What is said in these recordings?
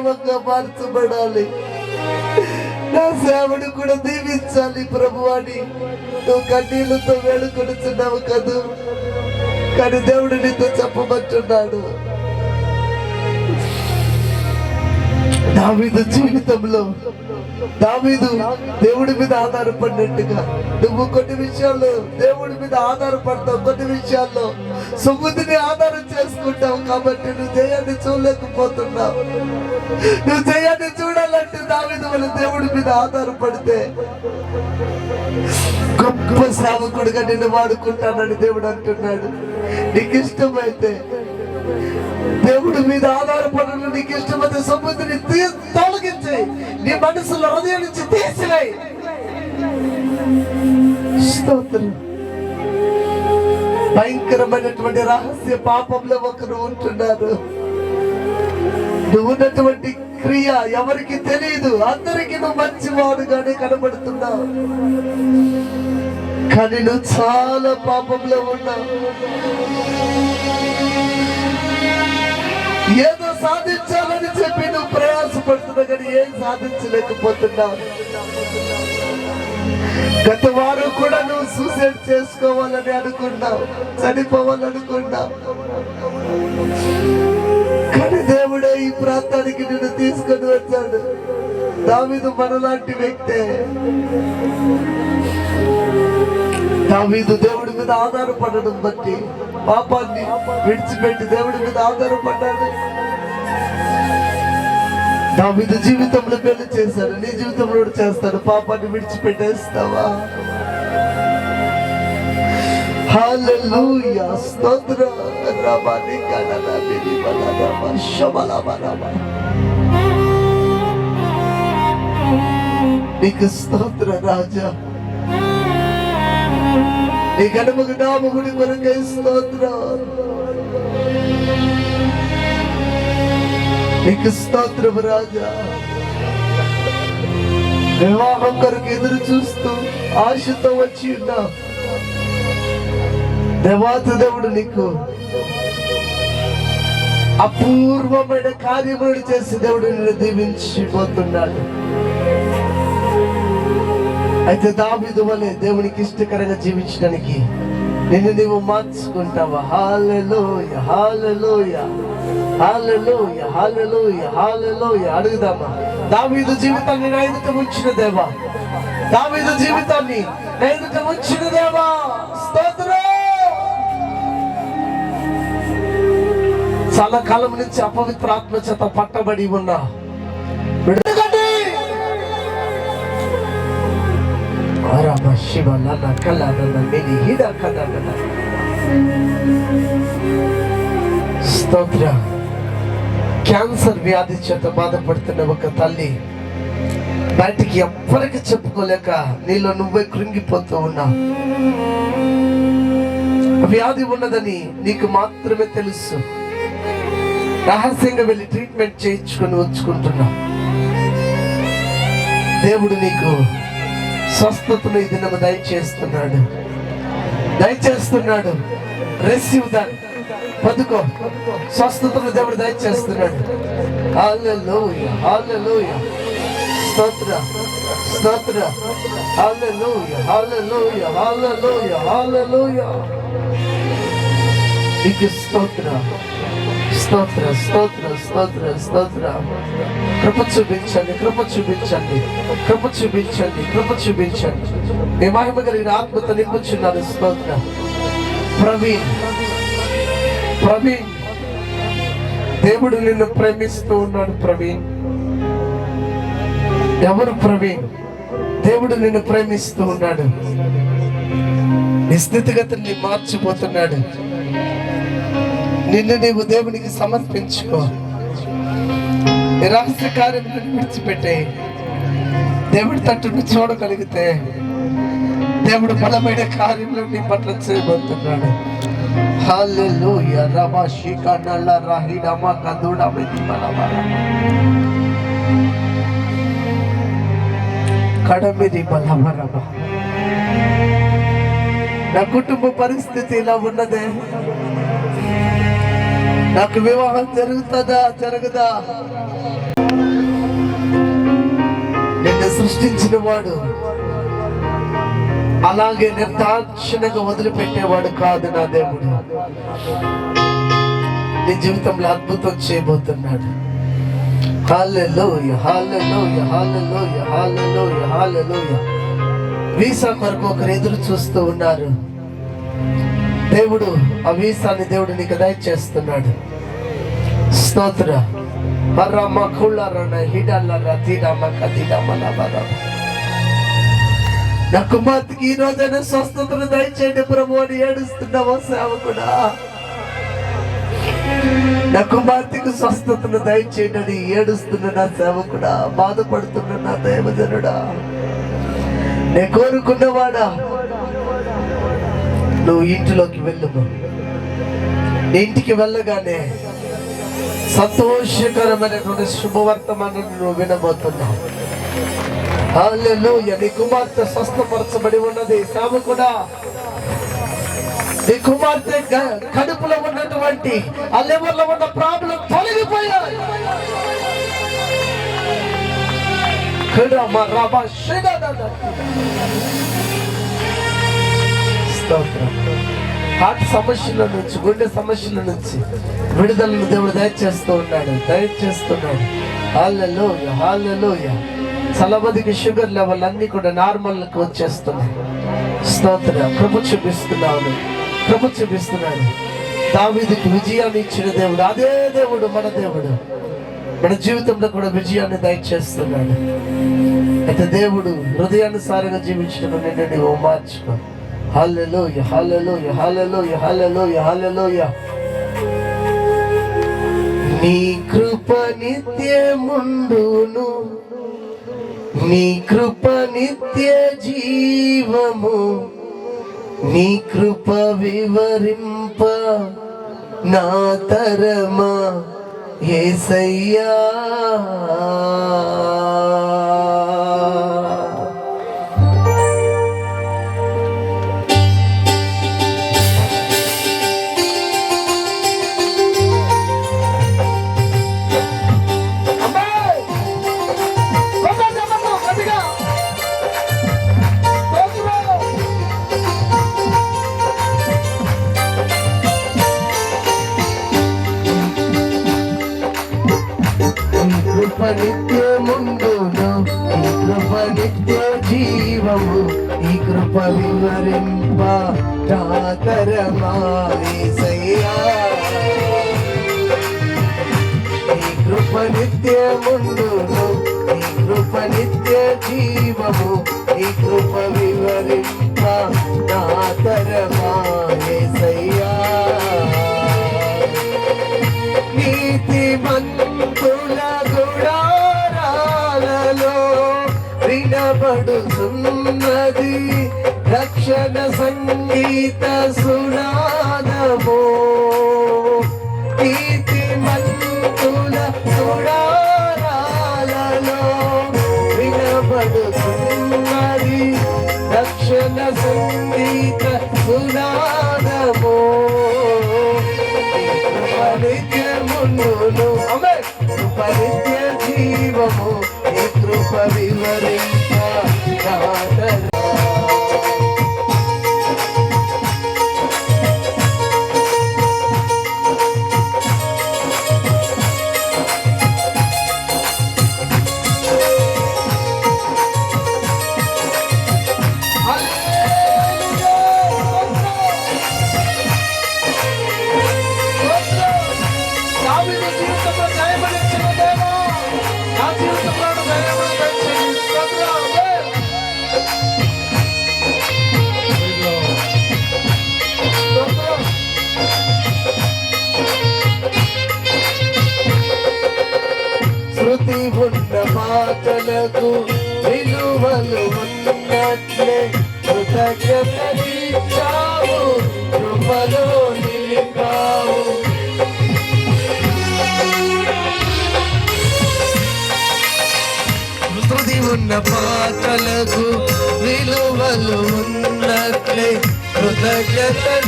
వైభవంగా మార్చబడాలి, నా సేవను కూడా దీవించాలి ప్రభు అని నువ్వు కన్నీళ్లతో వేడుకొనుచున్నావు కదూ. కానీ దేవుడు నీతో చెప్పమంటున్నాడు, దావీదు జీవితంలో దావీదు దేవుడి మీద ఆధారపడినట్టుగా నువ్వు కొన్ని విషయాల్లో దేవుడి మీద ఆధారపడతావు, కొన్ని విషయాల్లో సముద్రిని ఆధారం చేసుకుంటావు. కాబట్టి నువ్వు జయాన్ని చూడలేకపోతున్నావు. నువ్వు జయాన్ని చూడాలంటే దావీదు వల్ల దేవుడి మీద ఆధారపడితే గొప్ప సేవకుడుగా నిన్ను వాడుకుంటానని దేవుడు అంటున్నాడు. నీకు ఇష్టమైతే దేవుడి మీద ఆధారపడను, నీకు ఇష్టమైతే సముద్రిని తొలగించి నీ మనసులో హృదయం నుంచి తీసివేయి. స్తోత్రం. భయంకరమైనటువంటి రహస్య పాపంలో ఒకరు ఉంటున్నారు. నువ్వు ఉన్నటువంటి క్రియ ఎవరికి తెలియదు, అందరికీ నువ్వు మంచివాడుగానే కనబడుతున్నావు, కానీ నువ్వు చాలా పాపంలో ఉన్నావు. ఏదో సాధించాలని చెప్పి నువ్వు ప్రయాసపడుతున్నావు, కానీ ఏం సాధించలేకపోతున్నావు. గత వారం కూడా నువ్వు సూసైడ్ చేసుకోవాలని అనుకున్నావు, చనిపోవాలనుకున్నావు, కానీ దేవుడే ఈ ప్రాంతానికి నిన్ను తీసుకొని వచ్చాడు. దావీదు మనలాంటి వ్యక్తే. దావీదు దేవుడి మీద ఆధారపడడం బట్టి పాపాన్ని విడిచిపెట్టి దేవుడి మీద ఆధారపడ్డాడు. దావీదు జీవితంలో పెళ్లి చేశాడు, నీ జీవితంలో చేస్తాడు. పాపాన్ని విడిచిపెట్టేస్తావా? హల్లెలూయా, స్తోత్రం. రబాని కనన బిని బలరమ శబలబరమ. నీకు స్తోత్ర రాజా, నీ గణముకు నామముడి కొరకై స్తోత్రం. నీకు స్తోత్రం రాజా. వివాహం కొరకు ఎదురు చూస్తూ ఆశతో వచ్చి ఉన్నా దేవాతి దేవుడు నీకు అపూర్వమైన కార్యములు చేసి దేవుడు నిన్ను దీవించిపోతున్నాడు. అయితే దావీదు వలె దేవునికి ఇష్టకరంగా జీవించడానికి నిన్ను నీవు మార్చుకుంటావా? హల్లెలూయా, హల్లెలూయా, హల్లెలూయా, హల్లెలూయా, హల్లెలూయా. అడుగుదామా? దావీదు జీవితాన్ని నా ఎదుట ఉంచిన దేవా, దావీదు జీవితాన్ని నా ఎదుట ఉంచిన దేవా, స్తోత్రం. చాలా కాలం నుంచి అపవిత్ర ఆత్మ చేత పట్టబడి ఉన్నా స్తోత్ర. క్యాన్సర్ వ్యాధి చేత బాధపడుతున్న ఒక తల్లి బయటికి ఎవ్వరికి చెప్పుకోలేక నీలో నువ్వే కృంగిపోతూ ఉన్నా. వ్యాధి ఉన్నదని నీకు మాత్రమే తెలుసు. రహస్యంగా వెళ్ళి ట్రీట్మెంట్ చేయించుకొని వచ్చుకుంటున్నా. దేవుడు నీకు స్వస్థతను ఈ దినము దయచేస్తున్నాడు, దయచేస్తున్నాడు. Receive that. పదుకో, స్వస్థతను దేవుడు దయచేస్తున్నాడు. హల్లెలూయా, హల్లెలూయా, స్తోత్ర, స్తోత్ర. హల్లెలూయా, హల్లెలూయా, హల్లెలూయా, హల్లెలూయా. నీకు స్తోత్ర, స్తోత్ర, స్తోత్ర, స్తోత్ర, స్తోత్ర. కృప చూపించండి, కృప చూపించండి, కృప చూపించండి, కృప చూపించండి. మీ మహిమ కలిగిన ఆత్మతో నింపుచున్నాను. స్తోత్ర. ప్రవీణ్, ప్రవీణ్, దేవుడు నిన్ను ప్రేమిస్తూ ఉన్నాడు. ప్రవీణ్, ఎవరు ప్రవీణ్? దేవుడు నిన్ను ప్రేమిస్తూ ఉన్నాడు. నీ స్థితిగతుల్ని మార్చిపోతున్నాడు. నిన్ను నీవు దేవునికి సమర్పించుకో. రహస్య కార్యం విడిచిపెట్టే దేవుడి తట్టును చూడగలిగితే దేవుడు బలమైన కార్యంలో నీ పట్ల చేయబోతున్నాడు. హల్లెలూయా. రమా శిఖనల రహిడమా కదుడమిది బలవర కడమిది బలవరమ. నా కుటుంబ పరిస్థితి ఇలా ఉన్నదే, నాకు వివాహం జరుగుతుందా జరగదా? నిన్ను సృష్టించిన వాడు అలాగే నిర్దాక్షిణంగా వదిలిపెట్టేవాడు కాదు నా దేవుడు. నీ జీవితంలో అద్భుతం చేయబోతున్నాడు. హల్లెలూయా, హల్లెలూయా, హల్లెలూయా, హల్లెలూయా, హల్లెలూయా. వీసా కొరకు ఒకరు ఎదురు చూస్తూ ఉన్నారు. దేవుడు ఆ వీసాని దేవుడు నీకు దయచేస్తున్నాడు. స్తోత్ర. నా కుమార్తెకి ఈ రోజైనా స్వస్థతను దయచేయండి ప్రభు అని ఏడుస్తున్నావా సేవకుడా? నా కుమార్తెకు స్వస్థతను దయచేయండి అని ఏడుస్తున్న నా సేవకుడా, బాధపడుతున్న నా దైవజనుడా, నేను కోరుకున్నవాడా, నువ్వు ఇంటిలోకి వెళ్ళము. ఇంటికి వెళ్ళగానే సంతోషకరమైనటువంటి శుభవర్తమానాన్ని నువ్వు వినబోతున్నావు. హల్లెలూయా. నీ కుమార్తె స్వస్థపరచబడి ఉన్నది. సేవకుడా, నీ కుమార్తె కడుపులో ఉన్నటువంటి ఆ లెవెల్లో ఉన్న ప్రాబ్లం తొలగిపోయాయి. హార్ట్ సమస్యల నుంచి, గుండె సమస్యల నుంచి విడుదలను దేవుడు దయచేస్తున్నాడు. హల్లెలూయా, హల్లెలూయా. చాలా మందికి షుగర్ లెవెల్ అన్ని కూడా నార్మల్కి వచ్చేస్తున్నాయి. స్తోత్ర. ప్రభు చూపిస్తున్నాడు. దావీదుకి విజయాన్ని ఇచ్చిన దేవుడు అదే దేవుడు, మన దేవుడు మన జీవితంలో కూడా విజయాన్ని దయచేస్తున్నాడు. అయితే దేవుడు హృదయానుసారంగా జీవించడం నిన్ను నీవు మార్చుకో. హల్లెలూయా, హల్లెలూయా, హల్లెలూయా, హల్లెలూయా, హల్లెలూయా. నీ కృప నిత్యముండును, నీ కృప నిత్య జీవము, నీ కృప వివరింప నా తరమా యేసయ్యా. నిత్యముందును, ఈ కృప నిత్య జీవము, ఈ కృప వివరింప తరమా యేసయ్యా. ఈ కృప నిత్యముందును, ఈ కృప నిత్య జీవము, ఈ కృప వివరింప తరమా యేసయ్యా. నీతిమంతుల గుడారాలలో వినబడుతున్నది రక్షణ సంగీత సునాదము. నీతిమంతుల గుడారాలలో వినబడుతున్నది రక్షణ సంగీత సునాదము. నిత్యముందును, కృప నిత్య జీవము, ఈ కృప వివరింప నా తరమా. శృతి ఉన్న మాటలకు విలువలు ఉన్నట్లే కృతజ్ఞతలిచ్చావు, కృపలో నిలిపావు. శృతి ఉన్న పాటలకు విలువలు ఉన్నట్లే కృతజ్ఞతలిచ్చావు,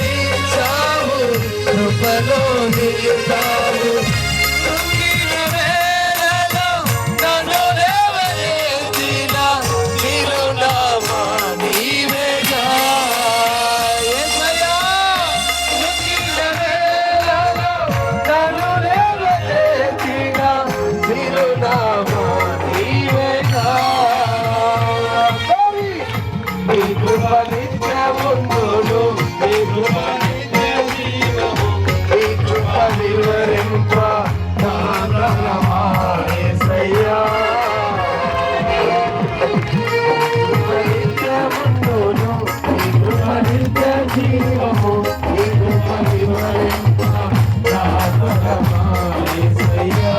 కృపలో నిలిపావు. కృంగిన వేళలో నన్ను లేవనెత్తిన నామా నీవేగా నీ కృప నిత్యముందును నీ కృప నిత్య జీవము నీ కృప వివరింప నా ప్రాణమా యేసయ్యా నిత్యముందును నీ కృప నిత్య జీవము నీ కృప వివరింప నా ప్రాణమా యేసయ్యా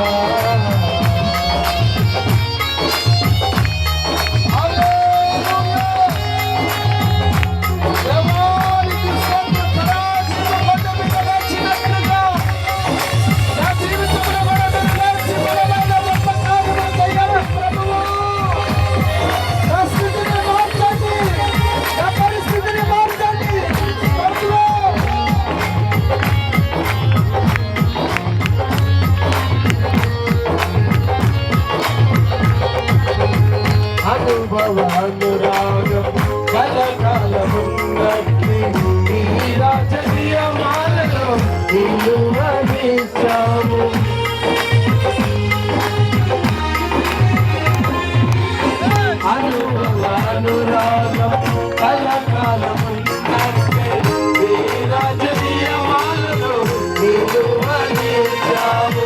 అనుభవానురాగం కలకాలమున్నట్టి నీ రాజకీయమాలలో నిలువనిచ్చాము అనుభవానురాగం కలకాలమున్నట్టి నీ రాజకీయమాలలో నిలువనిచ్చాము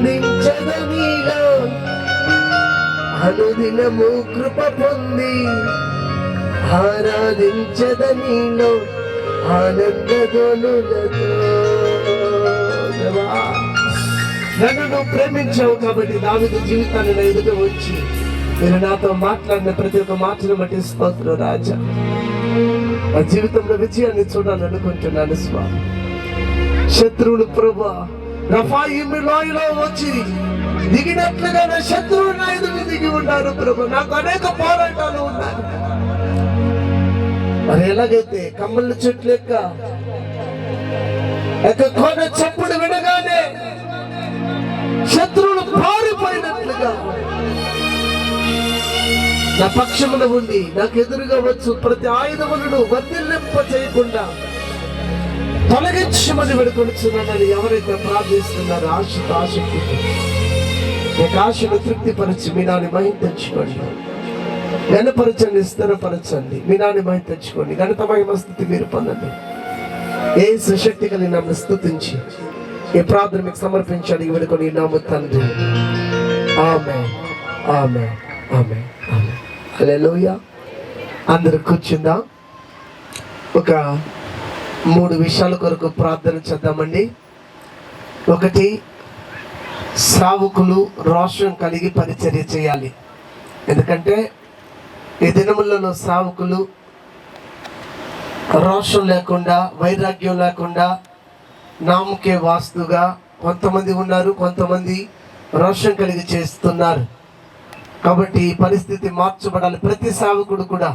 ఆనందించదనీలో అనుదినము కృప పొంది ఆరాధించదనీలో ఆనందగోనులతో. నన్ను నువ్వు ప్రేమించావు కాబట్టి దావీదు జీవితాన్ని నా ఎదుట వచ్చి మీరు నాతో మాట్లాడిన ప్రతి ఒక్క మాటను బట్టి స్తోత్రం రాజా. నా జీవితంలో విజయాన్ని చూడాలనుకుంటున్నాను స్వామి. శత్రువులు ప్రభా రఫాయిము లోయలో వచ్చి దిగినట్లుగా నా శత్రువులు నా ఎదుట దిగి ఉన్నారు ప్రభు. నాకు అనేక పోరాటాలు ఉన్నాయి. మరి ఎలాగైతే కమ్మల చెట్లు ఎక్కన చప్పుడు వినగానే శత్రువులు పారిపోయినట్లుగా నా పక్షమున ఉండి నాకు ఎదురుగా వచ్చు ప్రతి ఆయుధములను వర్ధిల్లింప చేయకుండా తొలగించమని వేడుకొనుచున్నానని ఎవరైతే ప్రార్థిస్తున్నారో ఆశతో ఆసక్తి మీకు ఆశను తృప్తిపరిచి మీ నాని మహిమ తెచ్చుకోండి. ఘనపరచండి, స్థిరపరచండి, మీ నాని మహిమ తెచ్చుకోండి. ఘనత మహిమ స్థితి మీరు పొందండి. ఏ సుశక్తి కలిగి నన్ను స్తుతించి ఈ ప్రార్థన మీకు సమర్పించాడు ఈ వేడుకొని నామ తండ్రి. ఆమేన్, ఆమేన్, ఆమేన్, ఆమేన్. హల్లెలూయా. అందరూ కూర్చుందాం. ఒక 3 విషయాల కొరకు ప్రార్థన చేద్దామండి. ఒకటి, సావుకులు రోషం కలిగి పరిచర్య చేయాలి. ఎందుకంటే ఈ దినములలో సావుకులు రోషం లేకుండా, వైరాగ్యం లేకుండా, నామకే వాస్తుగా కొంతమంది ఉన్నారు, కొంతమంది రోషం కలిగి చేస్తున్నారు. కాబట్టి ఈ పరిస్థితి మార్చబడాలి. ప్రతి సావుకుడు కూడా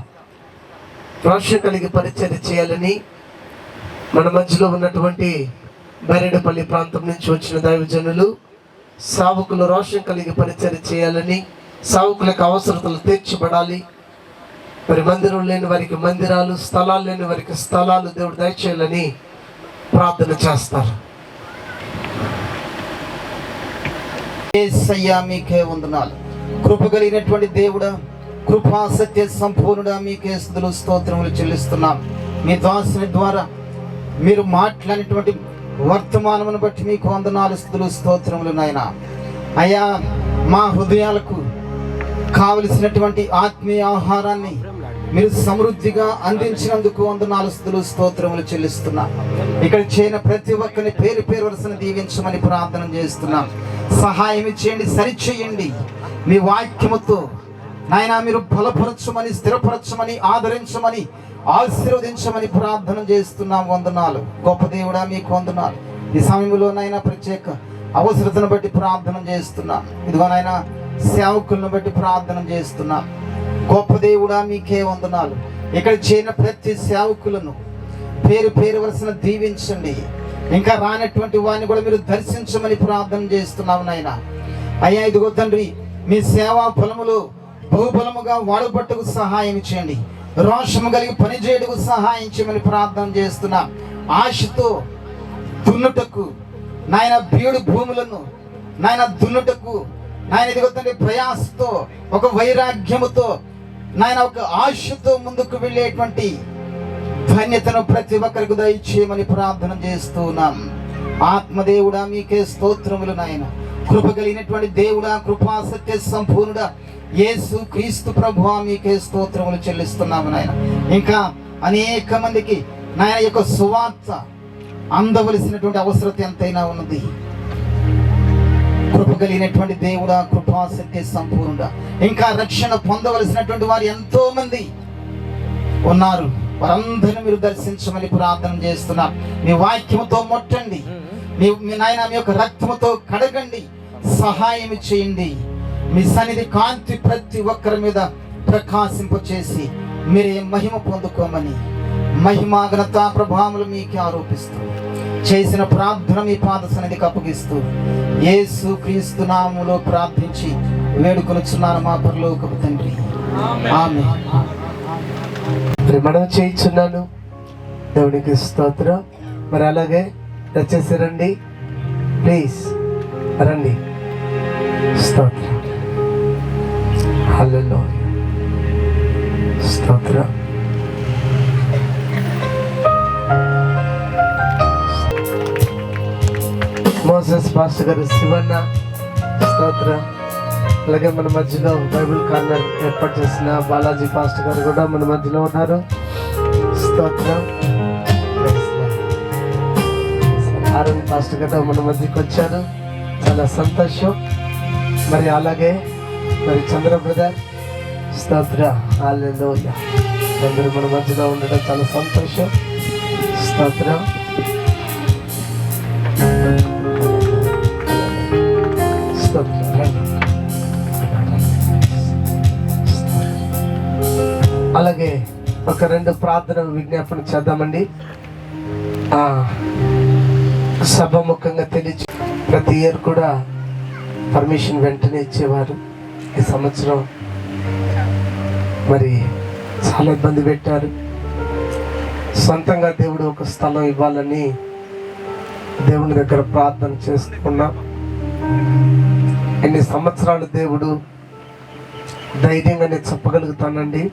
రోషం కలిగి పరిచర్య చేయాలని మన మధ్యలో ఉన్నటువంటి బైరెడపల్లి ప్రాంతం నుంచి వచ్చిన దైవజనులు సావుకులు రోషం కలిగి పరిచర్య చేయాలని, సావుకులకు అవసరతలు తీర్చబడాలి. మరి మందిరం లేని వారికి మందిరాలు, స్థలాలు లేని వారికి స్థలాలు దేవుడు దయచేయాలని ప్రార్థన చేస్తారు. యేసయ్యా మీకే వందనాలు. కృప కలిగినటువంటి దేవుడా, కృపా సత్య సంపూర్ణుడా, మీకే స్తుతులు స్తోత్రములు చెల్లిస్తున్నాం. మీ దాసుని ద్వారా మీరు మాట్లాడినటువంటి వర్తమానమును బట్టి మీకు వందనాలు, స్తుతులు స్తోత్రములు నాయనా. అయ్యా, మా హృదయాలకు కావలసినటువంటి ఆత్మీయ ఆహారాన్ని మీరు సమృద్ధిగా అందించినందుకు వందనాలు, స్తుతులు స్తోత్రములు చెల్లిస్తున్నాం. ఇక్కడ చేరిన ప్రతి ఒక్కరిని పేరు పేరు వరుసను దీవించమని ప్రార్థన చేస్తున్నాం. సహాయం చేయండి, సరిచేయండి. మీ వాక్యముతో నాయనా మీరు బలపరచమని, స్థిరపరచమని, ఆదరించమని, ఆశీర్వదించమని ప్రార్థన చేస్తున్నాం. వందనాలు గొప్ప దేవుడా, మీకు వందనాలు. ఈ సమయంలో నాయనా ప్రత్యేక అవసరతను బట్టి ప్రార్థన చేస్తున్నాం. ఇదిగో నాయనా సేవకులను బట్టి ప్రార్థన చేస్తున్నాం. గొప్ప దేవుడా, మీకే వందనాలు. ఇక్కడ చేరిన ప్రతి సేవకులను పేరు పేరు వరుసన దీవించండి. ఇంకా రానటువంటి వారిని కూడా మీరు దర్శించమని ప్రార్థన చేస్తున్నాము నాయనా. అయ్యా, ఇదిగో తండ్రి, మీ సేవా ఫలములు బహుబలముగా వాడబట్టుకు సహాయం చేయండి. రోషము కలిగి పనిచేయటకు సహాయం చేయమని ప్రార్థన చేస్తున్నాం. ఆశతో దున్నుటకు నాయన, బీడు భూములను నాయన దున్నుటకు నాయన, ఇదిగో తండ్రి, ప్రయాసతో, ఒక వైరాగ్యముతో నాయన, ఒక ఆశతో ముందుకు వెళ్ళేటువంటి ధన్యతను ప్రతి ఒక్కరికి దయచేయమని ప్రార్థన చేస్తున్నాం. ఆత్మదేవుడా, మీకే స్తోత్రములు నాయన. కృప కలిగినటువంటి దేవుడా, కృపా సత్య సంపూర్ణుడా, యేసు క్రీస్తు ప్రభువా, మీకే స్తోత్రములు చెల్లిస్తున్నాము నాయన. ఇంకా అనేక మందికి నాయన యొక్క సువార్త అందవలసినటువంటి అవసరత ఎంతైనా ఉన్నది. కృప కలిగినటువంటి దేవుడా, కృపా సత్య సంపూర్ణుడా, ఇంకా రక్షణ పొందవలసినటువంటి వారు ఎంతో మంది ఉన్నారు. వారందరినీ మీరు దర్శించమని ప్రార్థన చేస్తున్నా. మీ వాక్యముతో ముట్టండి, మీ నాయన మీ యొక్క రక్తముతో కడగండి, సహాయం చేయండి. మీ సన్నిధి కాంతి ప్రతి ఒక్కరి మీద ప్రకాశింపచేసి మీరే మహిమ పొందుకోమని, మహిమ ఘనత ప్రభావములు మీకే ఆరోపిస్తూ చేసిన ప్రార్థన మీ పాద సన్నిధికి అప్పగిస్తూ యేసు క్రీస్తు నామములో ప్రార్థించి వేడుకొనుచున్నాను మా పరలోకపు తండ్రి, ఆమేన్. మనం చేయించున్నాను. దేవునికి స్తోత్రం. మరి అలాగే దయచేసి రండి, ప్లీజ్ రండి. స్తోత్రం. హల్లెలూయా. స్తోత్రం. మోసెస్ పాస్టర్ గారు, శివన్న, స్తోత్రం. అలాగే మన మధ్యలో బైబిల్ కార్నర్ ఏర్పాటు చేసిన బాలాజీ పాస్టర్ గారు కూడా మన మధ్యలో ఉన్నారు. స్తోత్రం. ఆరుణ్ పాస్టర్ గారు మన మధ్యకి వచ్చారు, చాలా సంతోషం. మరి అలాగే మరి చంద్ర బ్రదర్, స్తోత్ర. హల్లెలూయా. అందరూ మన మధ్యలో ఉండడం చాలా సంతోషం. స్తోత్రం. అలాగే ఒక 2 ప్రార్థన విజ్ఞాపన చేద్దామండి. సభముఖంగా తెలిసి ప్రతి ఇయర్ కూడా పర్మిషన్ వెంటనే ఇచ్చేవారు. ఈ సంవత్సరం మరి చాలా ఇబ్బంది పెట్టారు. సొంతంగా దేవుడు ఒక స్థలం ఇవ్వాలని దేవుని దగ్గర ప్రార్థన చేసుకున్నాం. ఎన్ని సంవత్సరాలు దేవుడు ధైర్యంగానే చెప్పగలుగుతానండి.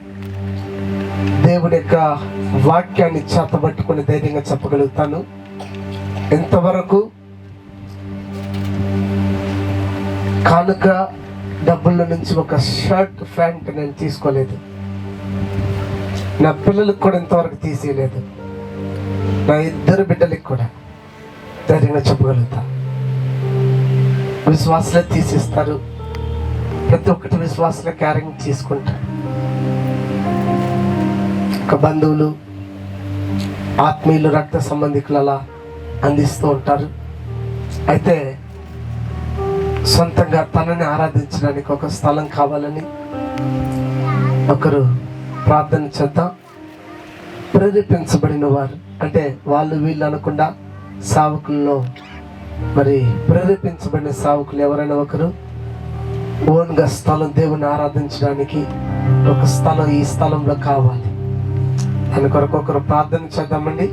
దేవుని యొక్క వాక్యాన్ని చేతబట్టుకుని ధైర్యంగా చెప్పగలుగుతాను. ఎంతవరకు కానుక డబ్బుల నుంచి ఒక షర్ట్ ప్యాంట్ నేను తీసుకోలేదు. నా పిల్లలకు కూడా ఇంతవరకు తీసేయలేదు. నా 2 బిడ్డలకు కూడా ధైర్యంగా చెప్పగలుగుతా. విశ్వాసులే తీసిస్తారు. ప్రతి ఒక్కటి విశ్వాసులే క్యారింగ్ తీసుకుంటారు. ఒక బంధువులు, ఆత్మీయులు, రక్త సంబంధికులు అలా అందిస్తూ ఉంటారు. అయితే సొంతంగా తనని ఆరాధించడానికి ఒక స్థలం కావాలని ఒకరు ప్రార్థన చేద్దాం. ప్రేరేపించబడిన వారు అంటే వాళ్ళు వీళ్ళు అనకుండా సేవకుల్లో మరి ప్రేరేపించబడిన సేవకులు ఎవరైనా ఒకరు ఓన్గా స్థలం దేవుని ఆరాధించడానికి ఒక స్థలం ఈ స్థలంలో కావాలి. దాని కొరకు ఒకరు ప్రార్థన చేద్దామండి.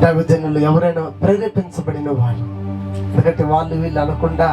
దైవజనులు ఎవరైనా ప్రేరేపించబడిన వారు, ఎందుకంటే వాళ్ళు వీళ్ళు అనకుండా